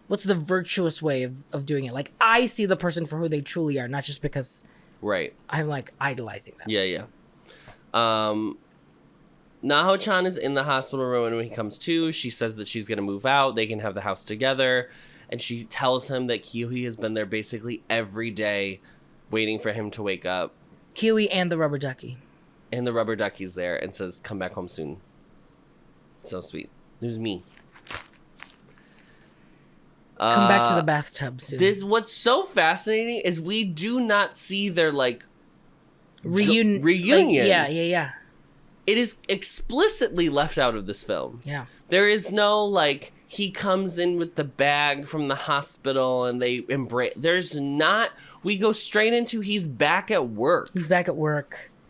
virtuous way of doing it. Like I see the person for who they truly are, not just because I'm like idolizing them. Yeah. Naho-chan is in the hospital room, and when he comes to, she says that she's going to move out. They can have the house together. And she tells him that Kiyohi has been there basically every day waiting for him to wake up. Kiyohi and the rubber ducky. And the rubber ducky's there and says, come back home soon. So sweet. There's me. Come back to the bathtub soon. What's so fascinating is we do not see their, like, reunion. Like, yeah. It is explicitly left out of this film. Yeah. There is no, like, he comes in with the bag from the hospital and they embrace. There's not. We go straight into he's back at work.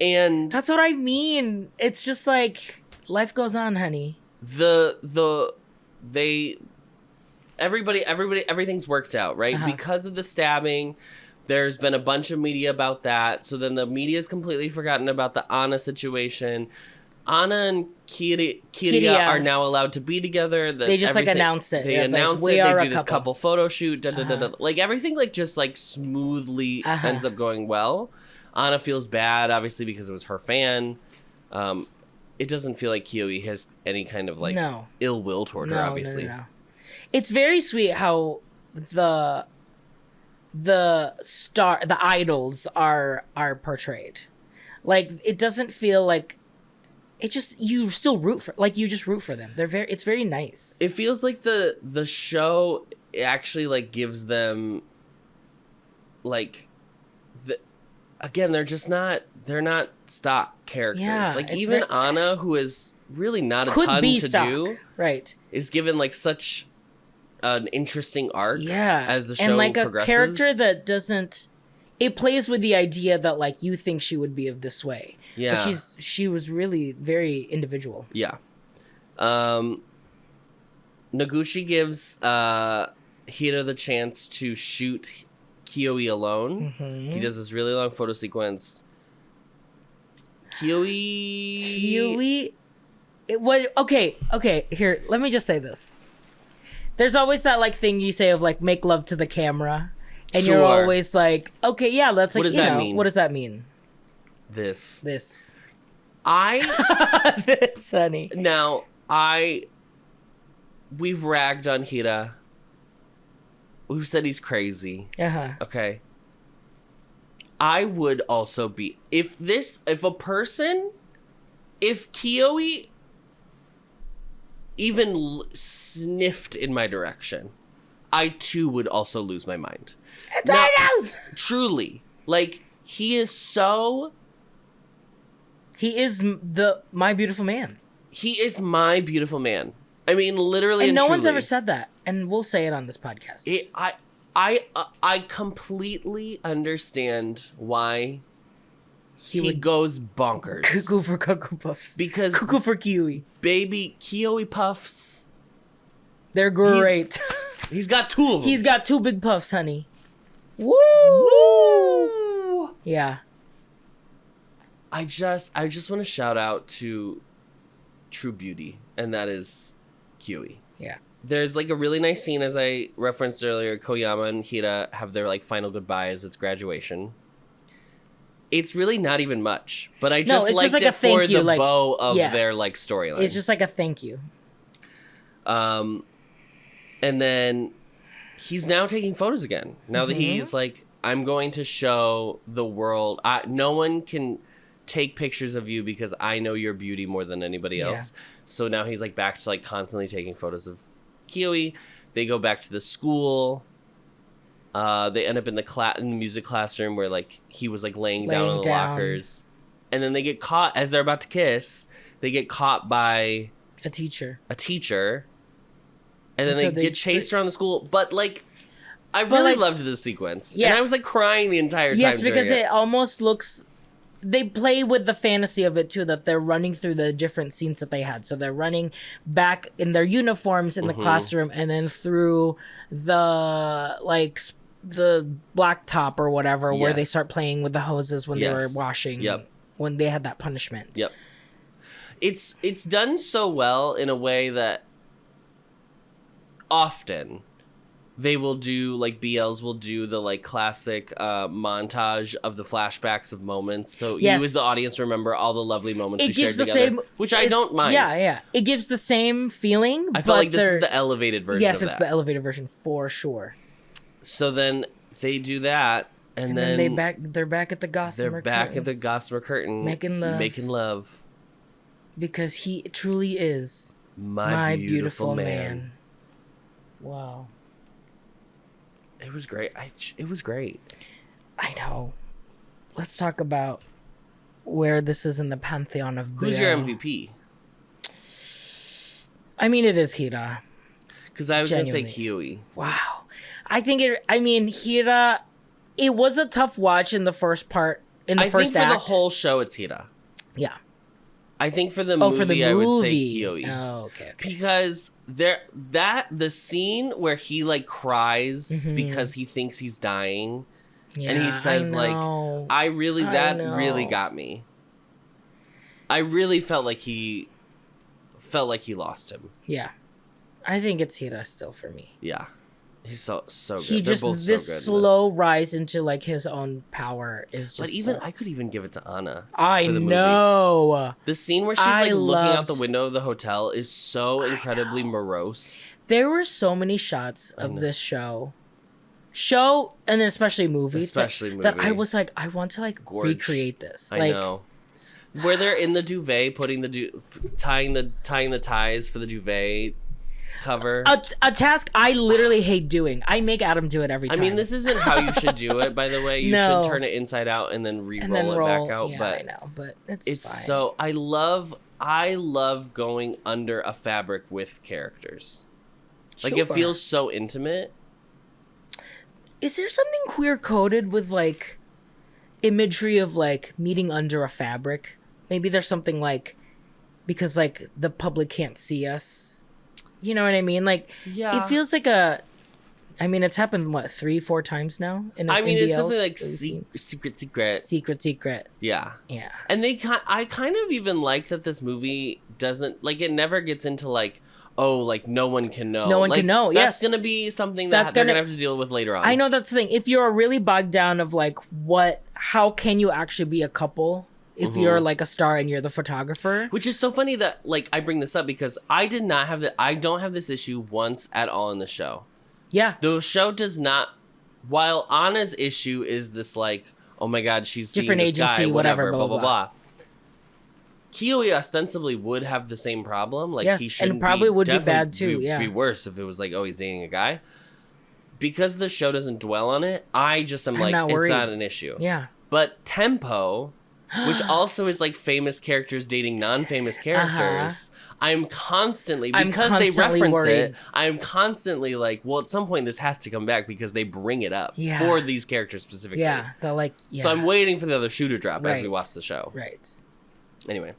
And that's what I mean. It's just like life goes on, honey. Everything's worked out, right? Because of the stabbing, there's been a bunch of media about that. So then the media's completely forgotten about the Anna situation. Anna and Kiria are now allowed to be together. They just like announced it. They announced it. They do this couple photo shoot. Like everything like just like smoothly ends up going well. Anna feels bad, obviously, because it was her fan. It doesn't feel like Kiyohi has any kind of like ill will toward her, obviously. No. It's very sweet how the idols are portrayed. Like it doesn't feel like it just you still root for them. It's very nice. It feels like the show actually like gives them like again they're not stock characters. Yeah, like even Anna, who is really not a ton to do, right, is given like such an interesting arc as the show and like progresses. A character that doesn't it plays with the idea that like you think she would be of this way, but she was really very individual. Noguchi gives Hira the chance to shoot Kiyohi alone. He does this really long photo sequence. Kiyohi okay, here, let me just say this. There's always that like thing you say of like make love to the camera, and you're always like, okay, yeah, that's like, what does that mean? This. This, honey. Now, we've ragged on Hira. We've said he's crazy. Okay. I would also be if Kiyohi even sniffed in my direction, I too would also lose my mind. Now, truly, like he is my beautiful man. He is my beautiful man. I mean, literally, and no one's ever said that, and we'll say it on this podcast. I completely understand why he goes bonkers. Cuckoo for Cuckoo Puffs. Because cuckoo for Kiyohi. Baby Kiyohi Puffs. They're great. He's got two of them. He's got two big puffs, honey. Woo! Yeah. I just want to shout out to true beauty, and that is Kiyohi. Yeah. There's like a really nice scene, as I referenced earlier. Koyama and Hira have their like final goodbyes. It's graduation. It's really not even much, but I just liked it for the bow of their like storyline. It's just like a thank you. And then he's now taking photos again. Now that he's like, I'm going to show the world. No one can take pictures of you because I know your beauty more than anybody else. So now he's like back to like constantly taking photos of Kiyohi. They go back to the school. They end up in the music classroom where like he was like laying down on the lockers, and then they get caught as they're about to kiss. They get caught by a teacher, and then they get chased around the school. But like, I really loved this sequence, and I was like crying the entire time. Yes, because it almost looks. They play with the fantasy of it too, that they're running through the different scenes that they had. So they're running back in their uniforms in the classroom, and then through the like the blacktop or whatever, where they start playing with the hoses when they were washing. Yep. When they had that punishment. Yep. It's done so well in a way that often they will do, like, BLs will do the, like, classic montage of the flashbacks of moments. So you as the audience remember all the lovely moments we shared together, which I don't mind. Yeah. It gives the same feeling. I feel like this is the elevated version of that. Yes, it's the elevated version for sure. So then they do that, and then they're back at the Gossamer They're back at the Gossamer Curtain. Making love. Because he truly is my beautiful man. Wow. It was great. It was great. I know. Let's talk about where this is in the pantheon of BL. Who's your MVP? I mean, it is Hira. Because I was going to say Kiwi. Wow. Hira, it was a tough watch in the first part, first act. I think for the whole show, it's Hira. Yeah. I think for the movie, I would say Kiwi. Oh, okay. Because the scene where he like cries because he thinks he's dying, and he says that really got me. I really felt like he lost him. Yeah, I think it's Hira still for me. Yeah. He's so good. He just this slow rise into like his own power is just. But even I could even give it to Anna. I know the scene where she's like looking out the window of the hotel is so incredibly morose. There were so many shots of this show, and especially movies. That I was like, I want to like recreate this. I know. Where they're in the duvet, putting tying the ties for the duvet cover. A task I literally hate doing. I make Adam do it every time. I mean, this isn't how you should do it, by the way. You should turn it inside out and then re-roll it back out. Yeah, but I know, but it's fine. So I love going under a fabric with characters. Like it feels so intimate. Is there something queer coded with like imagery of like meeting under a fabric? Maybe there's something like because like the public can't see us. You know what I mean? Like, it feels like it's happened, 3-4 times now? It's something like secret. Yeah. And I kind of even like that this movie doesn't, like, it never gets into, like, oh, like, no one can know. No one can know, yes. That's going to be something they're going to have to deal with later on. I know that's the thing. If you're really bogged down of, like, how can you actually be a couple if you're like a star and you're the photographer? Which is so funny that like I bring this up because I don't have this issue once at all in the show. Yeah. The show does not, while Anna's issue is this like, oh my god, she's different seeing this agency, guy, whatever, blah, blah, blah. Kiwi ostensibly would have the same problem. Like yes, he shouldn't and probably would be bad too. Be worse if it was like, oh, he's dating a guy. Because the show doesn't dwell on it, I just am like, it's not an issue. Yeah. But Tempo, which also is like famous characters dating non-famous characters. I'm constantly they reference worried. it. I'm constantly like, well, at some point this has to come back because they bring it up for these characters specifically. Yeah, they're like, So I'm waiting for the other shoe to drop as we watch the show. Right. Anyway,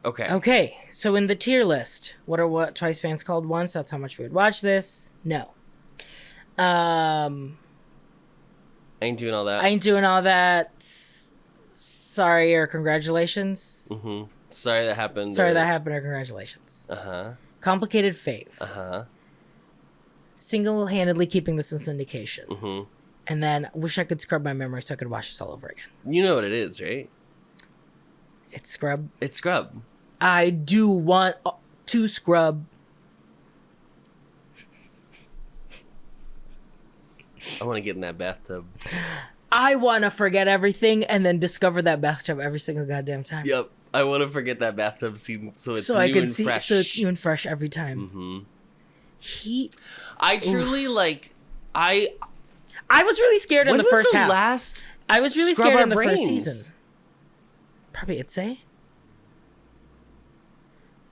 Okay. So in the tier list, what are what Twice fans called once? That's how much we would watch this. No. I ain't doing all that. Sorry or congratulations. Mm-hmm. Sorry that happened or congratulations. Complicated fave. Single-handedly keeping this in syndication. And then wish I could scrub my memory so I could watch this all over again. You know what it is, right? It's Scrub. I do want to scrub. I want to get in that bathtub. I want to forget everything and then discover that bathtub every single goddamn time. Yep. I want to forget that bathtub scene so it's so new and fresh. So it's new and fresh every time. Mm-hmm. I truly like. I was really scared in the first half. Last I was really scared in the first season. Probably Itse.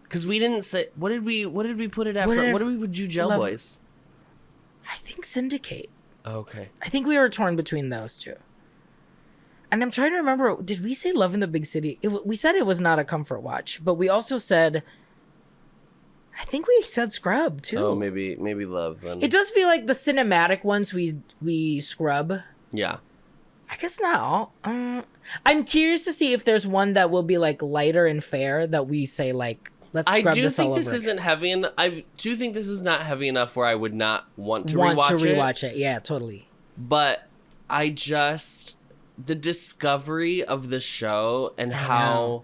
Because we didn't say what did we put it at? What did we do, Gel Boys? I think Syndicate. Okay. I think we were torn between those two. And I'm trying to remember, did we say Love in the Big City? We said it was not a comfort watch, but we also said, I think we said Scrub too. Oh, maybe Love then. It does feel like the cinematic ones we scrub. Yeah. I guess not all. I'm curious to see if there's one that will be like lighter and fair that we say like, let's scrub this all over. I do think this isn't heavy enough. I do think this is not heavy enough where I would not want to rewatch it. Yeah, totally. But the discovery of the show and how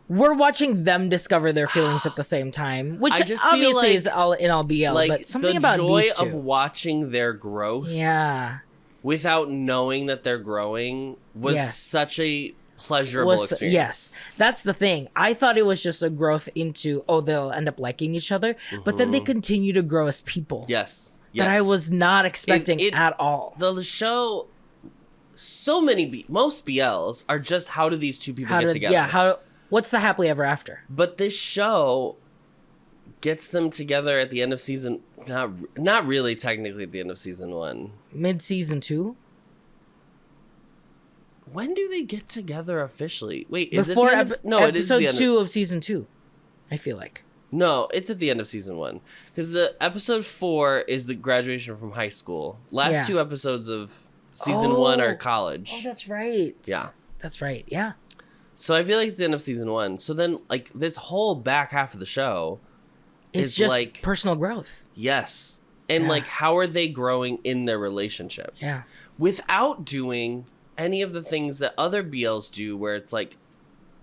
we're watching them discover their feelings at the same time, which obviously is all in all BL, like, but something about these two. The joy of watching their growth, without knowing that they're growing, was such a pleasurable experience. Yes, that's the thing. I thought it was just a growth into they'll end up liking each other, but then they continue to grow as people. Yes, that I was not expecting at all. The show. Most BLs are just how do these two people get together? Yeah, what's the happily ever after? But this show gets them together at the end of season, not really technically at the end of season 1. Mid-season 2? When do they get together officially? Wait, is it episode 2 of season 2? I feel like. No, it's at the end of season 1. Because the episode 4 is the graduation from high school. Last 2 episodes of season 1 are college. Oh, that's right. Yeah. That's right, yeah. So I feel like it's the end of season 1. So then, like, this whole back half of the show is just like personal growth. Yes. And, like, how are they growing in their relationship? Yeah. Without doing any of the things that other BLs do where it's like,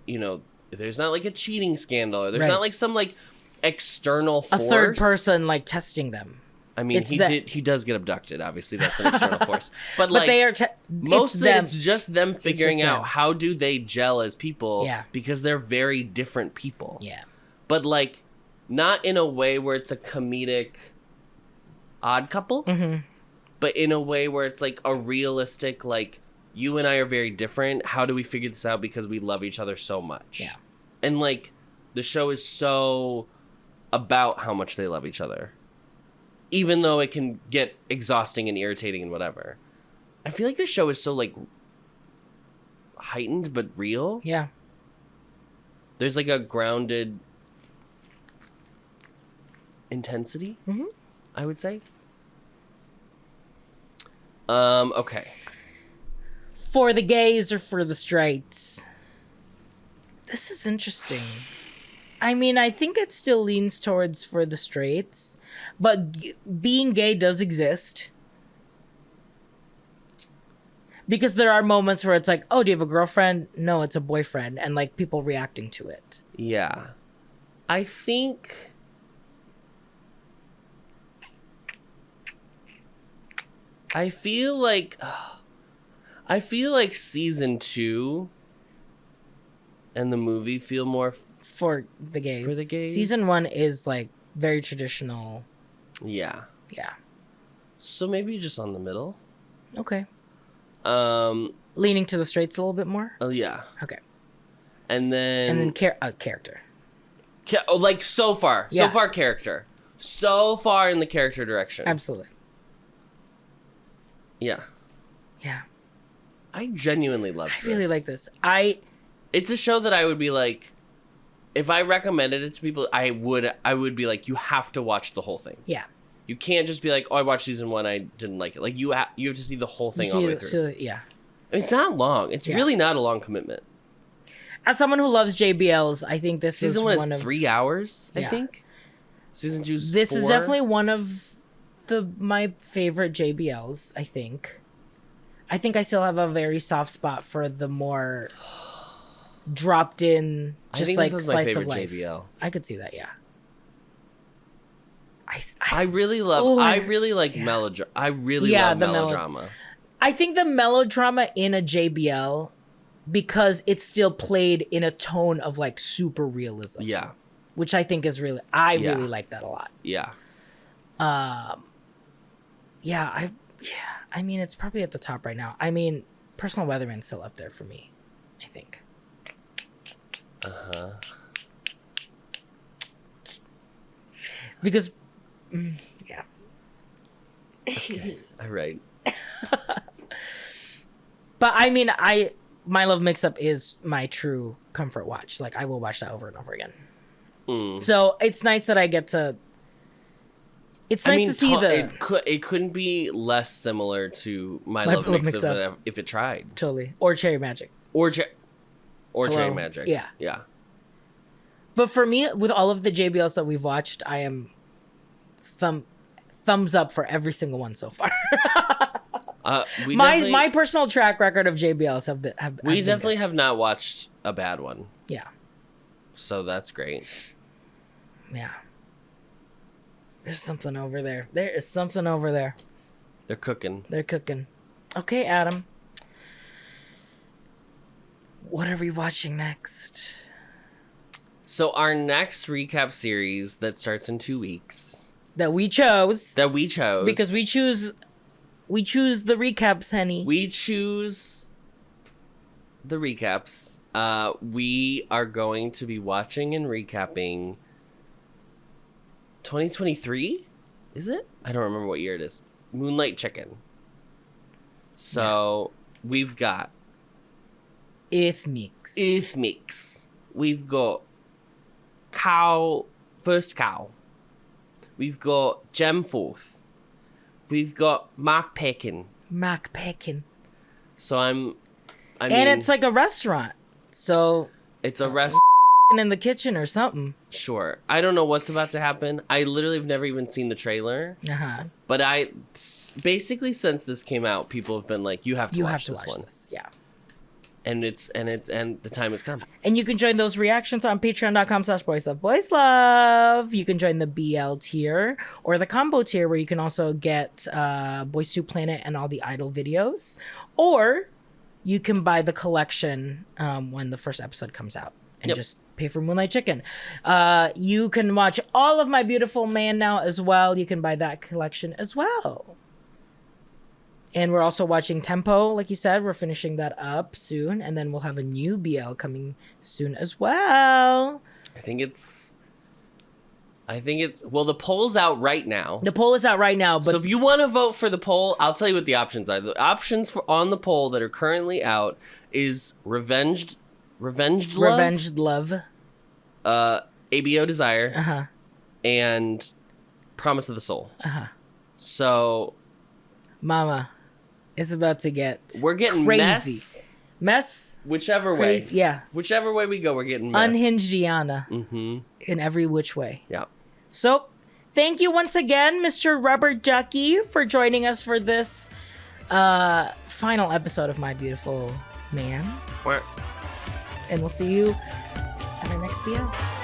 you know, there's not, like, a cheating scandal. Or there's not, like, some, like, external force. A third person, like, testing them. I mean, he does get abducted. Obviously, that's an external force. But like, they are mostly it's just them figuring out how do they gel as people. Yeah. Because they're very different people. Yeah. But like, not in a way where it's a comedic odd couple. Mm-hmm. But in a way where it's like a realistic, like, you and I are very different. How do we figure this out? Because we love each other so much. Yeah. And like, the show is so about how much they love each other. Even though it can get exhausting and irritating and whatever. I feel like this show is so, like, heightened but real. Yeah. There's, like, a grounded intensity, I would say. Okay. For the gays or for the straights? This is interesting. I mean, I think it still leans towards for the straights, but being gay does exist. Because there are moments where it's like, oh, do you have a girlfriend? No, it's a boyfriend. And like people reacting to it. Yeah. I think... I feel like season 2 and the movie feel more... For the gays. For the gays. Season 1 is like very traditional. Yeah. Yeah. So maybe just on the middle. Okay. Leaning to the straights a little bit more? Oh, yeah. Okay. And then character. Like so far. Yeah. So far character. So far in the character direction. Absolutely. Yeah. Yeah. I genuinely love this. I really like this. It's a show that I would be like, if I recommended it to people, I would be like, you have to watch the whole thing. Yeah. You can't just be like, oh, I watched season 1, I didn't like it. Like, you have to see the whole thing all the way through. Yeah. I mean, it's not long. It's really not a long commitment. As someone who loves JBLs, I think this season is one is 3 hours, I think. Season 2 is 4. This is definitely one of my favorite JBLs, I think. I think I still have a very soft spot for the more... dropped in, just like slice of life. JBL. I could see that, yeah. I really love. I really like melodrama. I really love melodrama. I think the melodrama in a JBL because it's still played in a tone of like super realism. Yeah. Which I think is really, I really like that a lot. Yeah. I mean, it's probably at the top right now. I mean, Personal Weatherman's still up there for me, I think. Uh-huh. Because, Okay. All right. But I mean, My Love Mix-Up is my true comfort watch. Like, I will watch that over and over again. So it's nice that I get to. It's nice to see it couldn't be less similar to My Love Mix-Up if it tried. Totally. Or Cherry Magic. Or Cherry Magic. Yeah. Yeah. But for me, with all of the JBLs that we've watched, I am thumbs up for every single one so far. My personal track record of JBLs we definitely have not watched a bad one. Yeah. So that's great. Yeah. There's something over there. There is something over there. They're cooking. Okay, Adam. What are we watching next? So our next recap series that starts in 2 weeks. That we chose. Because we choose the recaps, honey. We choose the recaps. We are going to be watching and recapping 2023? Is it? I don't remember what year it is. Moonlight Chicken. So we've got Ithmix. We've got First Cow. We've got Gemforth. We've got Mark Pekin. So I mean, it's like a restaurant. So it's a restaurant in the kitchen or something. Sure. I don't know what's about to happen. I literally have never even seen the trailer. But basically since this came out, people have been like, you have to watch this one. Yeah. And the time has come. And you can join those reactions on patreon.com/boyslove. You can join the BL tier or the combo tier where you can also get Boys Soup Planet and all the Idol videos. Or you can buy the collection when the first episode comes out and just pay for Moonlight Chicken. You can watch all of My Beautiful Man now as well. You can buy that collection as well. And we're also watching Tempo, like you said. We're finishing that up soon. And then we'll have a new BL coming soon as well. I think it's well, the poll's out right now. But so if you want to vote for the poll, I'll tell you what the options are. The options on the poll that are currently out is Revenged Love, ABO Desire, and Promise of the Soul. So, Mama, it's about to get we're getting crazy. Mess. Whichever way. Yeah. Whichever way we go, we're getting mess. Unhinged Gianna. In every which way. Yeah. So, thank you once again, Mr. Rubber Ducky, for joining us for this final episode of My Beautiful Man. And we'll see you at our next BL.